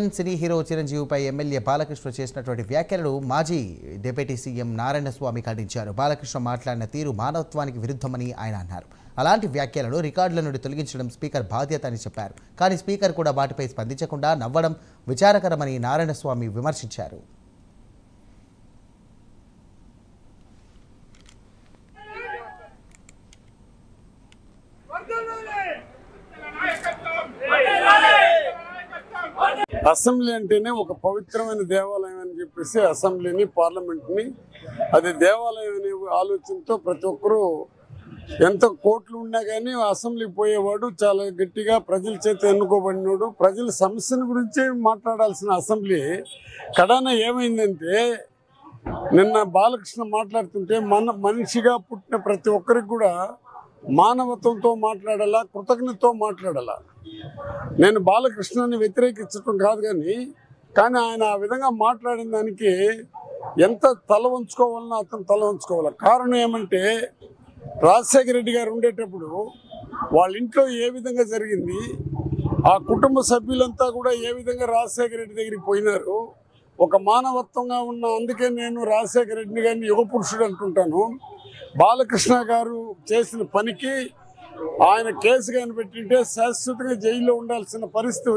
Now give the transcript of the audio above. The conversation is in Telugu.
సినీ హీరో చిరంజీవిపై ఎమ్మెల్యే బాలకృష్ణ చేసినటువంటి వ్యాఖ్యలను మాజీ డిప్యూటీ సీఎం నారాయణస్వామి ఖండించారు. బాలకృష్ణ మాట్లాడిన తీరు మానవత్వానికి విరుద్ధమని ఆయన అన్నారు. అలాంటి వ్యాఖ్యలను రికార్డుల నుండి తొలగించడం స్పీకర్ బాధ్యత అని చెప్పారు. కానీ స్పీకర్ కూడా వాటిపై స్పందించకుండా నవ్వడం విచారకరమని నారాయణస్వామి విమర్శించారు. అసెంబ్లీ అంటేనే ఒక పవిత్రమైన దేవాలయం అని చెప్పేసి అసెంబ్లీని పార్లమెంట్ని అది దేవాలయం అనే ఆలోచనతో ప్రతి ఒక్కరూ ఎంత కోట్లు ఉన్నా కానీ అసెంబ్లీకి పోయేవాడు చాలా గట్టిగా ప్రజల చేత ఎన్నుకోబడినాడు. ప్రజల సమస్యల గురించే మాట్లాడాల్సిన అసెంబ్లీ కడాన ఏమైందంటే నిన్న బాలకృష్ణ మాట్లాడుతుంటే మనిషిగా పుట్టిన ప్రతి ఒక్కరికి కూడా మానవత్వంతో మాట్లాడాలా, కృతజ్ఞతతో మాట్లాడాలా. నేను బాలకృష్ణని వ్యతిరేకించడం కాదు, కానీ ఆయన ఆ విధంగా మాట్లాడిన దానికి ఎంత తల వంచుకోవాలన్నా అతను తల వంచుకోవాలి. కారణం ఏమంటే రాజశేఖర రెడ్డి గారు ఉండేటప్పుడు వాళ్ళ ఇంట్లో ఏ విధంగా జరిగింది, ఆ కుటుంబ సభ్యులంతా కూడా ఏ విధంగా రాజశేఖర రెడ్డి దగ్గరికి పోయినారు. ఒక మానవత్వంగా ఉన్న అందుకే నేను రాజశేఖర రెడ్డిని గారిని యుగ పురుషుడు అంటుంటాను. బాలకృష్ణ గారు చేసిన పనికి ఆయన కేసు కానీ పెట్టింటే శాశ్వతంగా జైల్లో ఉండాల్సిన పరిస్థితి